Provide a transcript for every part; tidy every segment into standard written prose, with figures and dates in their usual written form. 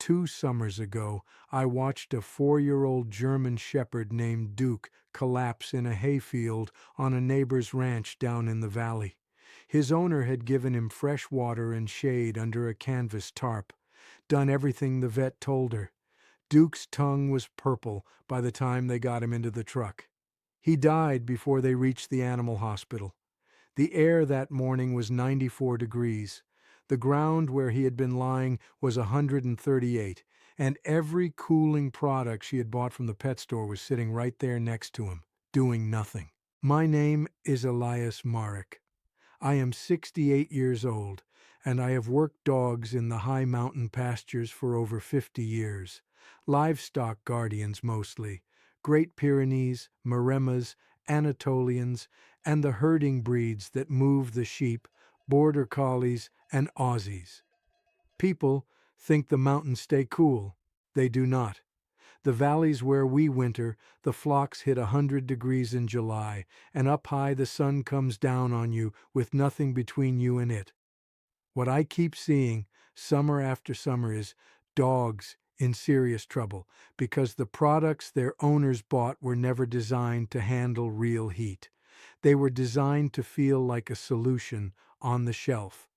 2 summers ago, I watched a 4-year-old German Shepherd named Duke collapse in a hayfield on a neighbor's ranch down in the valley. His owner had given him fresh water and shade under a canvas tarp, done everything the vet told her. Duke's tongue was purple by the time they got him into the truck. He died before they reached the animal hospital. The air that morning was 94 degrees. The ground where he had been lying was 138, and every cooling product she had bought from the pet store was sitting right there next to him, doing nothing. My name is Elias Marek. I am 68 years old, and I have worked dogs in the high mountain pastures for over 50 years. Livestock guardians mostly, Great Pyrenees, Maremas, Anatolians, and the herding breeds that move the sheep, border collies, and Aussies. People think the mountains stay cool. They do not. The valleys where we winter, the flocks hit 100 degrees in July, and up high the sun comes down on you with nothing between you and it. What I keep seeing, summer after summer, is dogs in serious trouble because the products their owners bought were never designed to handle real heat. They were designed to feel like a solution on the shelf.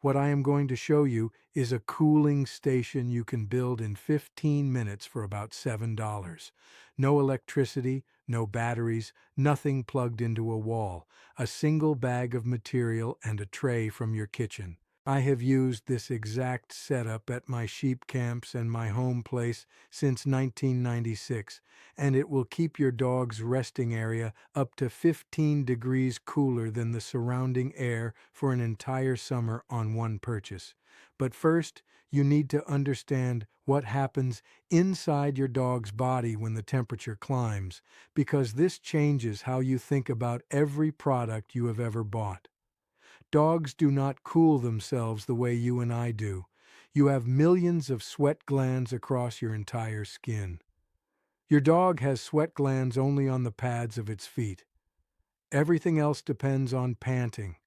What I am going to show you is a cooling station you can build in 15 minutes for about $7. No electricity, no batteries, nothing plugged into a wall, a single bag of material and a tray from your kitchen. I have used this exact setup at my sheep camps and my home place since 1996, and it will keep your dog's resting area up to 15 degrees cooler than the surrounding air for an entire summer on one purchase. But first, you need to understand what happens inside your dog's body when the temperature climbs, because this changes how you think about every product you have ever bought. Dogs do not cool themselves the way you and I do. You have millions of sweat glands across your entire skin. Your dog has sweat glands only on the pads of its feet. Everything else depends on panting.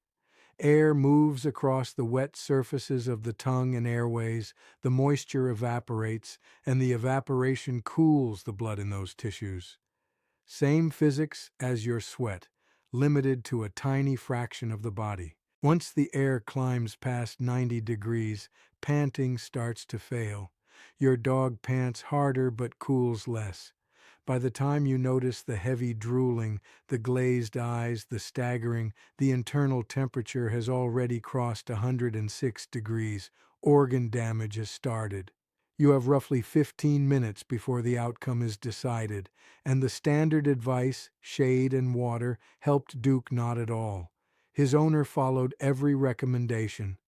Air moves across the wet surfaces of the tongue and airways, the moisture evaporates, and the evaporation cools the blood in those tissues. Same physics as your sweat, limited to a tiny fraction of the body. Once the air climbs past 90 degrees, panting starts to fail. Your dog pants harder but cools less. By the time you notice the heavy drooling, the glazed eyes, the staggering, the internal temperature has already crossed 106 degrees. Organ damage has started. You have roughly 15 minutes before the outcome is decided, and the standard advice, shade and water, helped Duke not at all. His owner followed every recommendation.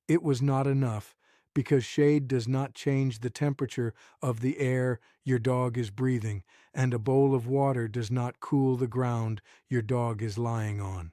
It was not enough, because shade does not change the temperature of the air your dog is breathing, and a bowl of water does not cool the ground your dog is lying on.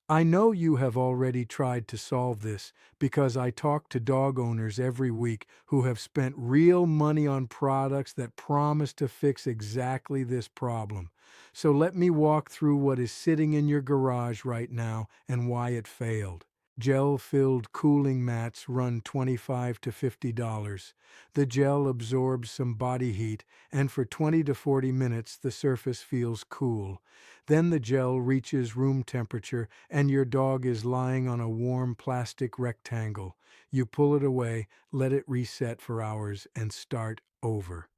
I know you have already tried to solve this because I talk to dog owners every week who have spent real money on products that promise to fix exactly this problem. So let me walk through what is sitting in your garage right now and why it failed. Gel-filled cooling mats run $25 to $50. The gel absorbs some body heat, and for 20 to 40 minutes the surface feels cool. Then the gel reaches room temperature, and your dog is lying on a warm plastic rectangle. You pull it away, let it reset for hours, and start over.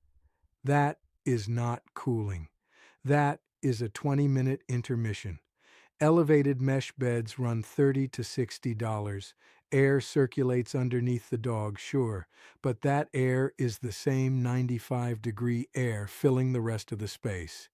That is not cooling. That is a 20-minute intermission. Elevated mesh beds run $30 to $60. Air circulates underneath the dog, sure, but that air is the same 95-degree air filling the rest of the space.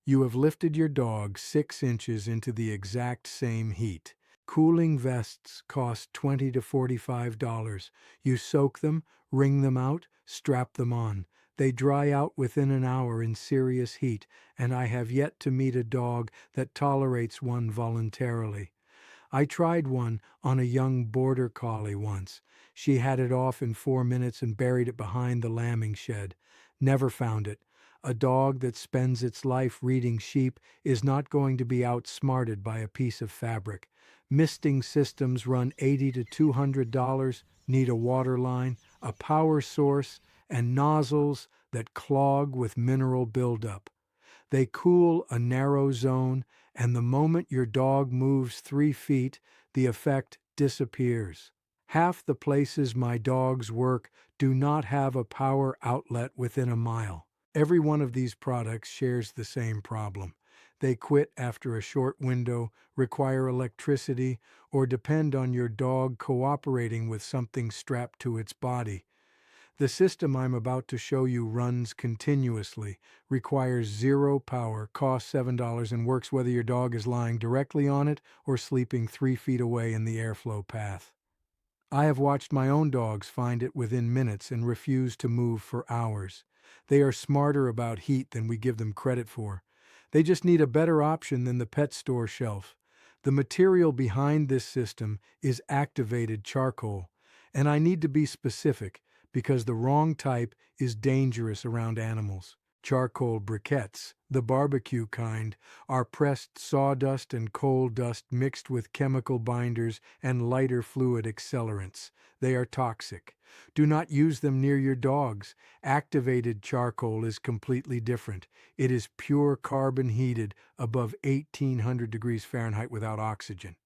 You have lifted your dog 6 inches into the exact same heat. Cooling vests cost $20 to $45. You soak them, wring them out, strap them on. They dry out within an hour in serious heat, and I have yet to meet a dog that tolerates one voluntarily. I tried one on a young border collie once. She had it off in 4 minutes and buried it behind the lambing shed. Never found it. A dog that spends its life reading sheep is not going to be outsmarted by a piece of fabric. Misting systems run $80 to $200. Need a water line? a power source, and nozzles that clog with mineral buildup. They cool a narrow zone, and the moment your dog moves 3 feet, the effect disappears. Half the places my dogs work do not have a power outlet within a mile. Every one of these products shares the same problem. They quit after a short window, require electricity, or depend on your dog cooperating with something strapped to its body. The system I'm about to show you runs continuously, requires zero power, costs $7, and works whether your dog is lying directly on it or sleeping 3 feet away in the airflow path. I have watched my own dogs find it within minutes and refuse to move for hours. They are smarter about heat than we give them credit for. They just need a better option than the pet store shelf. The material behind this system is activated charcoal, and I need to be specific because the wrong type is dangerous around animals. Charcoal briquettes, the barbecue kind, are pressed sawdust and coal dust mixed with chemical binders and lighter fluid accelerants. They are toxic. Do not use them near your dogs. Activated charcoal is completely different. It is pure carbon heated above 1800 degrees Fahrenheit without oxygen.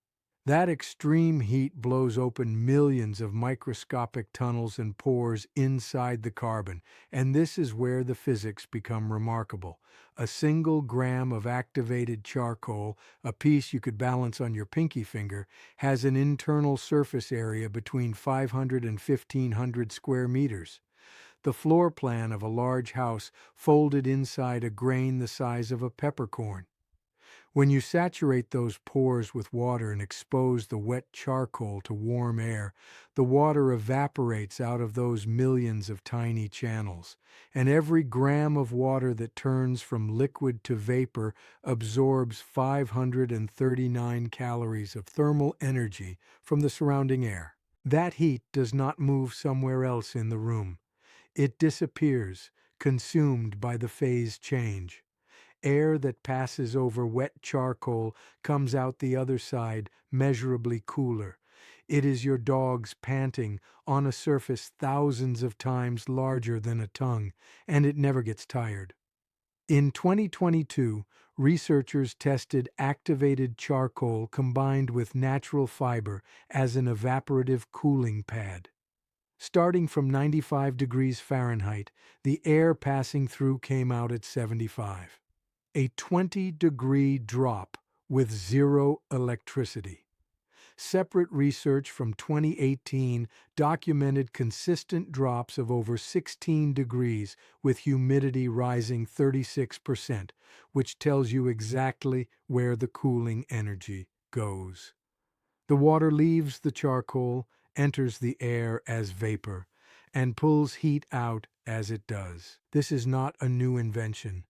That extreme heat blows open millions of microscopic tunnels and pores inside the carbon, and this is where the physics become remarkable. A single gram of activated charcoal, a piece you could balance on your pinky finger, has an internal surface area between 500 and 1500 square meters. The floor plan of a large house folded inside a grain the size of a peppercorn. When you saturate those pores with water and expose the wet charcoal to warm air, the water evaporates out of those millions of tiny channels, and every gram of water that turns from liquid to vapor absorbs 539 calories of thermal energy from the surrounding air. That heat does not move somewhere else in the room. It disappears, consumed by the phase change. Air that passes over wet charcoal comes out the other side measurably cooler. It is your dog's panting on a surface thousands of times larger than a tongue, and it never gets tired. In 2022, researchers tested activated charcoal combined with natural fiber as an evaporative cooling pad. Starting from 95 degrees Fahrenheit, the air passing through came out at 75. A 20-degree drop with zero electricity. Separate research from 2018 documented consistent drops of over 16 degrees with humidity rising 36%, which tells you exactly where the cooling energy goes. The water leaves the charcoal, enters the air as vapor, and pulls heat out as it does. This is not a new invention.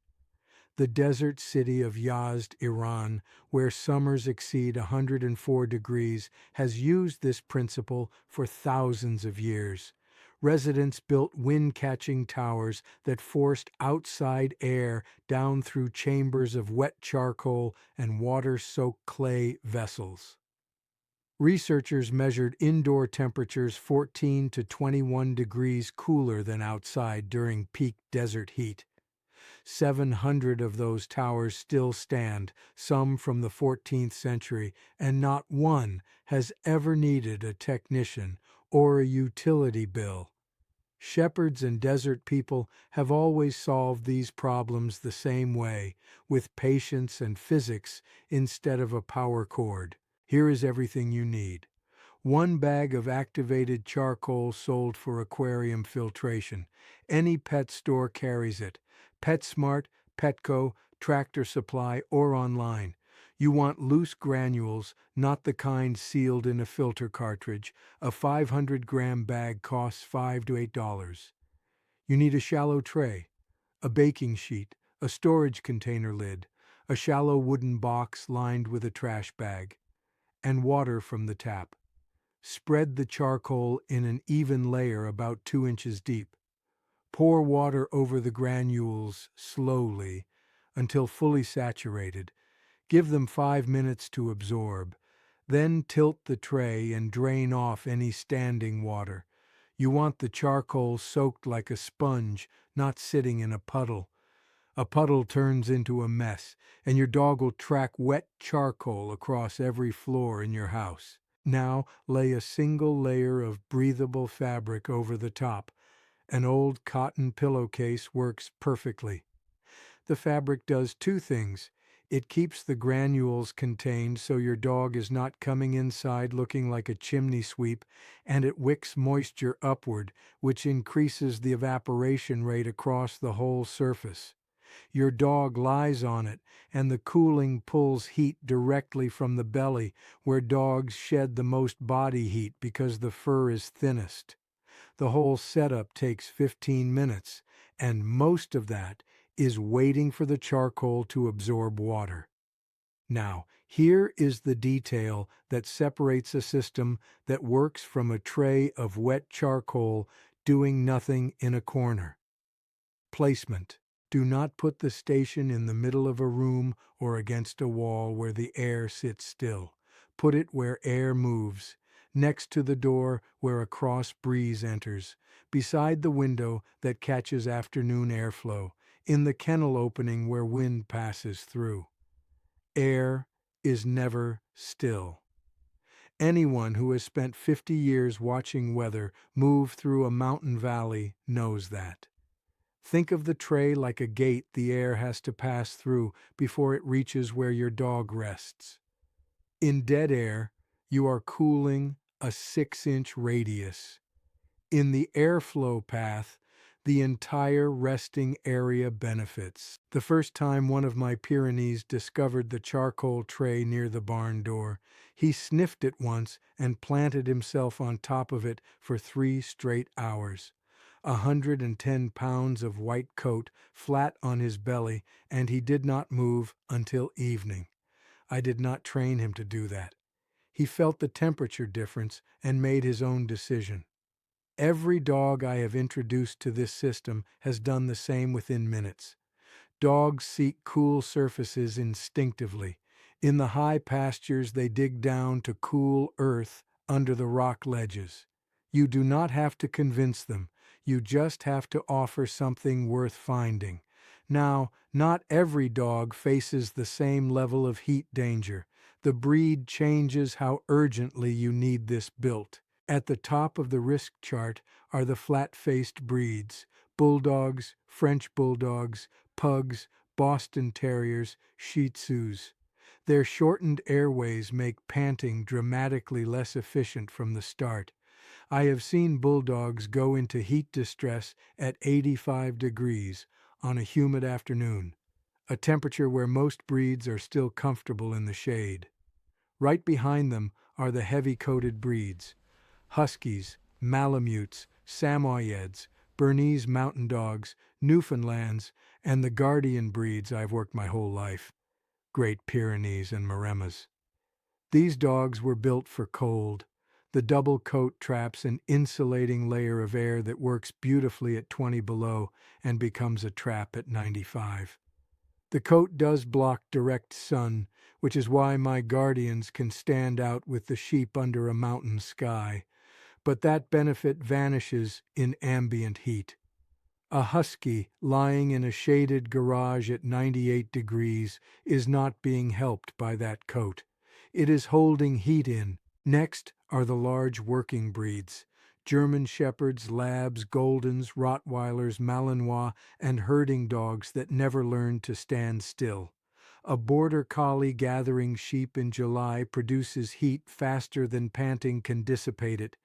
The desert city of Yazd, Iran, where summers exceed 104 degrees, has used this principle for thousands of years. Residents built wind-catching towers that forced outside air down through chambers of wet charcoal and water-soaked clay vessels. Researchers measured indoor temperatures 14 to 21 degrees cooler than outside during peak desert heat. 700 of those towers still stand, some from the 14th century, and not one has ever needed a technician or a utility bill. Shepherds and desert people have always solved these problems the same way, with patience and physics instead of a power cord. Here is everything you need. 1 bag of activated charcoal sold for aquarium filtration. Any pet store carries it. PetSmart, Petco, Tractor Supply, or online. You want loose granules, not the kind sealed in a filter cartridge. A 500-gram bag costs $5 to $8. You need a shallow tray, a baking sheet, a storage container lid, a shallow wooden box lined with a trash bag, and water from the tap. Spread the charcoal in an even layer about 2 inches deep. Pour water over the granules slowly until fully saturated. Give them 5 minutes to absorb. Then tilt the tray and drain off any standing water. You want the charcoal soaked like a sponge, not sitting in a puddle. A puddle turns into a mess, and your dog will track wet charcoal across every floor in your house. Now lay a single layer of breathable fabric over the top. An old cotton pillowcase works perfectly. The fabric does two things. It keeps the granules contained so your dog is not coming inside looking like a chimney sweep, and it wicks moisture upward, which increases the evaporation rate across the whole surface. Your dog lies on it, and the cooling pulls heat directly from the belly, where dogs shed the most body heat because the fur is thinnest. The whole setup takes 15 minutes, and most of that is waiting for the charcoal to absorb water. Now, here is the detail that separates a system that works from a tray of wet charcoal doing nothing in a corner. Placement. Do not put the station in the middle of a room or against a wall where the air sits still. Put it where air moves, next to the door where a cross breeze enters, beside the window that catches afternoon airflow, in the kennel opening where wind passes through. Air is never still. Anyone who has spent 50 years watching weather move through a mountain valley knows that. Think of the tray like a gate the air has to pass through before it reaches where your dog rests. In dead air, you are cooling a 6-inch radius. In the airflow path, the entire resting area benefits. The first time one of my Pyrenees discovered the charcoal tray near the barn door, he sniffed it once and planted himself on top of it for 3 straight hours. 110 pounds of white coat flat on his belly, and he did not move until evening. I did not train him to do that. He felt the temperature difference and made his own decision. Every dog I have introduced to this system has done the same within minutes. Dogs seek cool surfaces instinctively. In the high pastures, they dig down to cool earth under the rock ledges. You do not have to convince them. You just have to offer something worth finding. Now, not every dog faces the same level of heat danger. The breed changes how urgently you need this built. At the top of the risk chart are the flat-faced breeds: bulldogs, French bulldogs, pugs, Boston Terriers, Shih Tzus. Their shortened airways make panting dramatically less efficient from the start. I have seen bulldogs go into heat distress at 85 degrees on a humid afternoon, a temperature where most breeds are still comfortable in the shade. Right behind them are the heavy-coated breeds: Huskies, Malamutes, Samoyeds, Bernese Mountain Dogs, Newfoundlands, and the Guardian breeds I've worked my whole life: Great Pyrenees and Maremas. These dogs were built for cold. The double coat traps an insulating layer of air that works beautifully at 20 below and becomes a trap at 95. The coat does block direct sun, which is why my Guardians can stand out with the sheep under a mountain sky. But that benefit vanishes in ambient heat. A husky lying in a shaded garage at 98 degrees is not being helped by that coat. It is holding heat in. Next are the large working breeds: German Shepherds, Labs, Goldens, Rottweilers, Malinois, and herding dogs that never learn to stand still. A border collie gathering sheep in July produces heat faster than panting can dissipate it.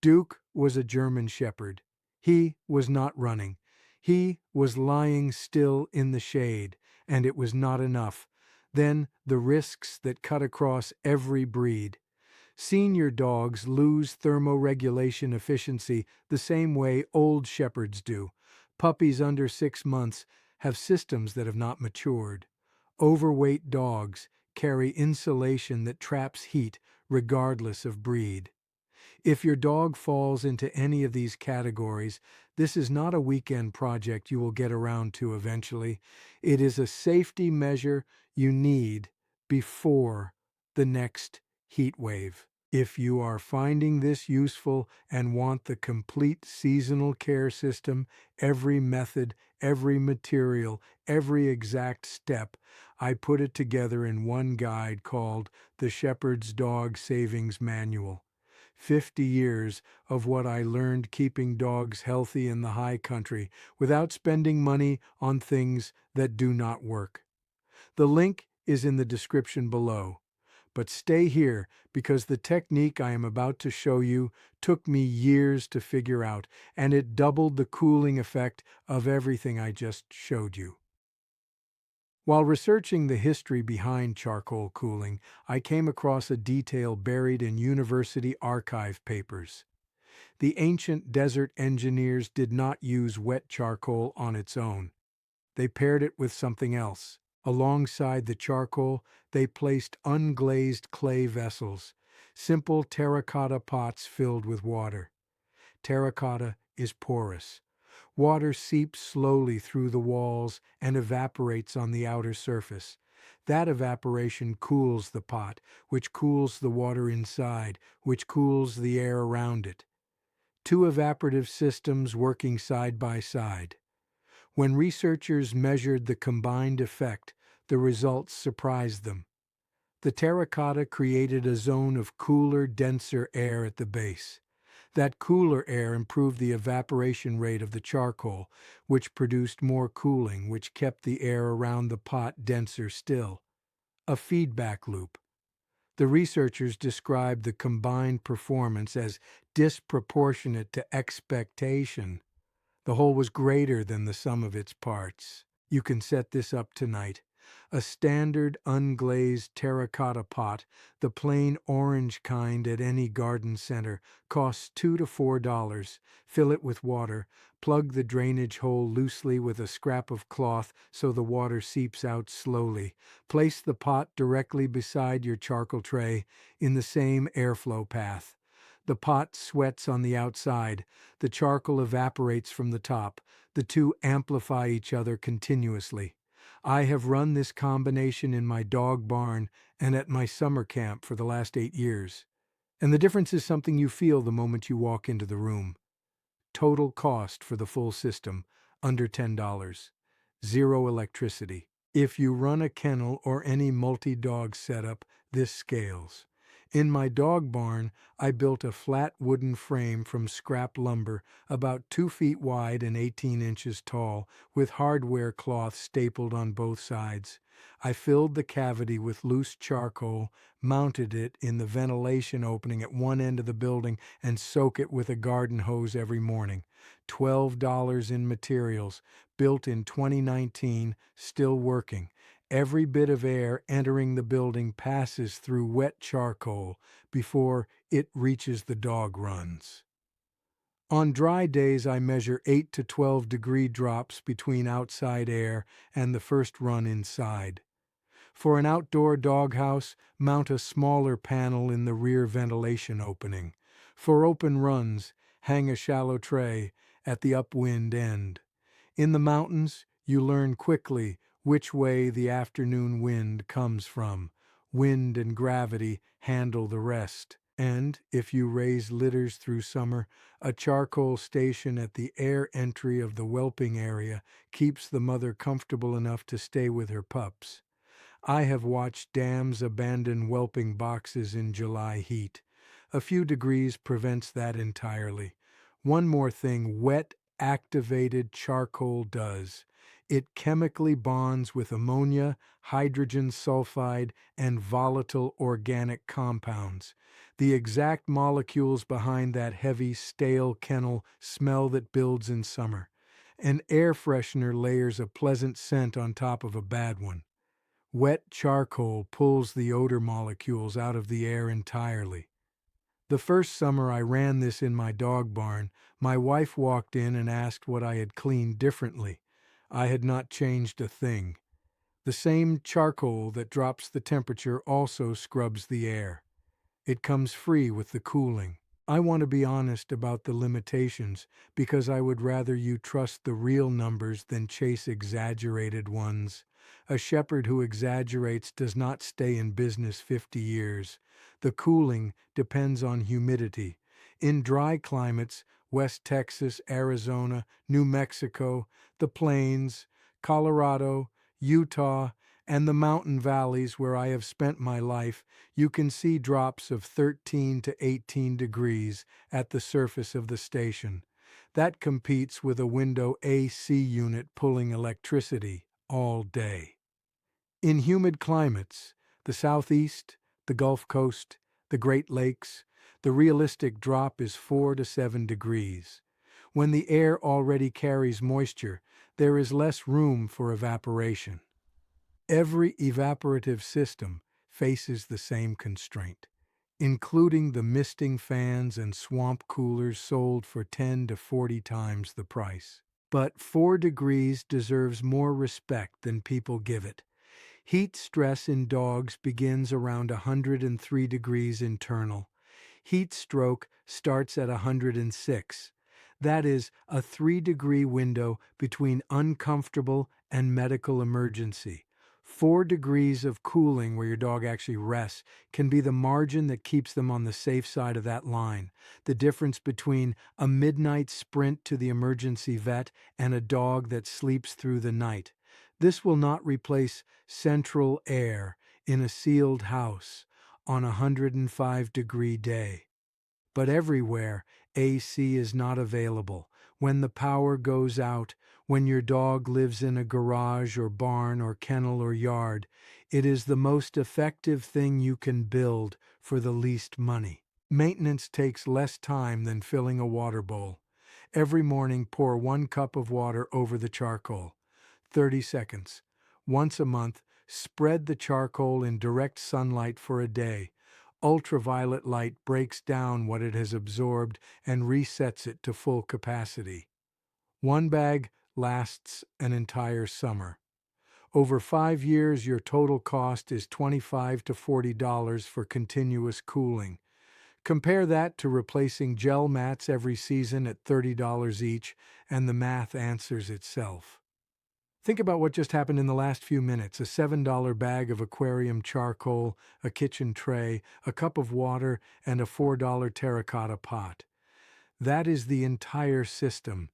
Duke was a German Shepherd. He was not running. He was lying still in the shade, and it was not enough. Then the risks that cut across every breed. Senior dogs lose thermoregulation efficiency the same way old shepherds do. Puppies under 6 months have systems that have not matured. Overweight dogs carry insulation that traps heat regardless of breed. If your dog falls into any of these categories, this is not a weekend project you will get around to eventually. It is a safety measure you need before the next heat wave. If you are finding this useful and want the complete seasonal care system, every method, every material, every exact step, I put it together in one guide called The Shepherd's Dog Savings Manual. 50 years of what I learned keeping dogs healthy in the high country without spending money on things that do not work. The link is in the description below. But stay here because the technique I am about to show you took me years to figure out, and it doubled the cooling effect of everything I just showed you. While researching the history behind charcoal cooling, I came across a detail buried in university archive papers. The ancient desert engineers did not use wet charcoal on its own. They paired it with something else. Alongside the charcoal, they placed unglazed clay vessels, simple terracotta pots filled with water. Terracotta is porous. Water seeps slowly through the walls and evaporates on the outer surface. That evaporation cools the pot, which cools the water inside, which cools the air around it. Two evaporative systems working side by side. When researchers measured the combined effect, the results surprised them. The terracotta created a zone of cooler, denser air at the base. That cooler air improved the evaporation rate of the charcoal, which produced more cooling, which kept the air around the pot denser still. A feedback loop. The researchers described the combined performance as disproportionate to expectation. The whole was greater than the sum of its parts. You can set this up tonight. A standard unglazed terracotta pot, the plain orange kind at any garden center, costs $2 to $4. Fill it with water. Plug the drainage hole loosely with a scrap of cloth so the water seeps out slowly. Place the pot directly beside your charcoal tray in the same airflow path. The pot sweats on the outside. The charcoal evaporates from the top. The two amplify each other continuously. I have run this combination in my dog barn and at my summer camp for the last 8 years. And the difference is something you feel the moment you walk into the room. Total cost for the full system, under $10. Zero electricity. If you run a kennel or any multi-dog setup, this scales. In my dog barn, I built a flat wooden frame from scrap lumber, about 2 feet wide and 18 inches tall, with hardware cloth stapled on both sides. I filled the cavity with loose charcoal, mounted it in the ventilation opening at one end of the building, and soak it with a garden hose every morning. $12 in materials, built in 2019, still working. Every bit of air entering the building passes through wet charcoal before it reaches the dog runs. On dry days, I measure 8 to 12 degree drops between outside air and the first run inside. For an outdoor doghouse, mount a smaller panel in the rear ventilation opening. For open runs, hang a shallow tray at the upwind end. In the mountains, you learn quickly which way the afternoon wind comes from. Wind and gravity handle the rest. And, if you raise litters through summer, a charcoal station at the air entry of the whelping area keeps the mother comfortable enough to stay with her pups. I have watched dams abandon whelping boxes in July heat. A few degrees prevents that entirely. One more thing wet, activated charcoal does. It chemically bonds with ammonia, hydrogen sulfide, and volatile organic compounds. The exact molecules behind that heavy, stale kennel smell that builds in summer. An air freshener layers a pleasant scent on top of a bad one. Wet charcoal pulls the odor molecules out of the air entirely. The first summer I ran this in my dog barn, my wife walked in and asked what I had cleaned differently. I had not changed a thing. The same charcoal that drops the temperature also scrubs the air. It comes free with the cooling. I want to be honest about the limitations because I would rather you trust the real numbers than chase exaggerated ones. A shepherd who exaggerates does not stay in business 50 years. The cooling depends on humidity. In dry climates, West Texas, Arizona, New Mexico, the plains, Colorado, Utah, and the mountain valleys where I have spent my life, you can see drops of 13 to 18 degrees at the surface of the station. That competes with a window AC unit pulling electricity all day. In humid climates, the Southeast, the Gulf Coast, the Great Lakes, the realistic drop is 4 to 7 degrees. When the air already carries moisture, there is less room for evaporation. Every evaporative system faces the same constraint, including the misting fans and swamp coolers sold for 10 to 40 times the price. But 4 degrees deserves more respect than people give it. Heat stress in dogs begins around 103 degrees internal. Heat stroke starts at 106. That is a 3-degree window between uncomfortable and medical emergency. 4 degrees of cooling where your dog actually rests can be the margin that keeps them on the safe side of that line. The difference between a midnight sprint to the emergency vet and a dog that sleeps through the night. This will not replace central air in a sealed house on a 105-degree day. But everywhere, AC is not available. When the power goes out, when your dog lives in a garage or barn or kennel or yard, it is the most effective thing you can build for the least money. Maintenance takes less time than filling a water bowl. Every morning, pour 1 cup of water over the charcoal. 30 seconds. Once a month, spread the charcoal in direct sunlight for a day. Ultraviolet light breaks down what it has absorbed and resets it to full capacity. 1 bag lasts an entire summer. Over 5 years, your total cost is $25 to $40 for continuous cooling. Compare that to replacing gel mats every season at $30 each, and the math answers itself. Think about what just happened in the last few minutes. A $7 bag of aquarium charcoal, a kitchen tray, a cup of water, and a $4 terracotta pot. That is the entire system.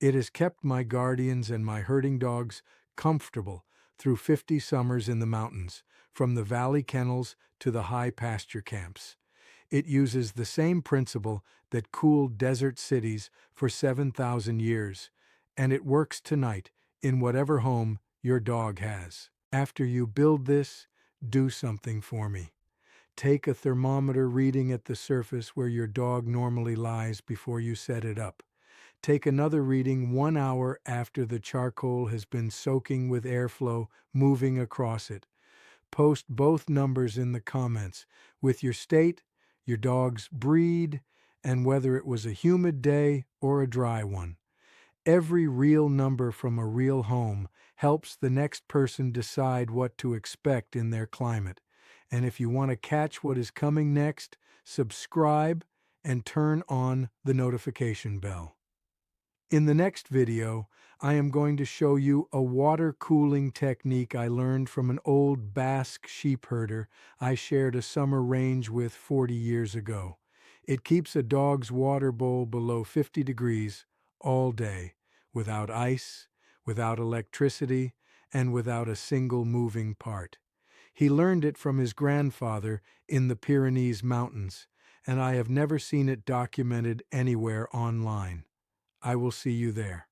It has kept my guardians and my herding dogs comfortable through 50 summers in the mountains, from the valley kennels to the high pasture camps. It uses the same principle that cooled desert cities for 7,000 years, and it works tonight in whatever home your dog has. After you build this, do something for me. Take a thermometer reading at the surface where your dog normally lies before you set it up. Take another reading 1 hour after the charcoal has been soaking with airflow moving across it. Post both numbers in the comments with your state, your dog's breed, and whether it was a humid day or a dry one. Every real number from a real home helps the next person decide what to expect in their climate. And if you want to catch what is coming next, subscribe and turn on the notification bell. In the next video, I am going to show you a water cooling technique I learned from an old Basque sheep herder I shared a summer range with 40 years ago. It keeps a dog's water bowl below 50 degrees all day, without ice, without electricity, and without a single moving part. He learned it from his grandfather in the Pyrenees Mountains, and I have never seen it documented anywhere online. I will see you there.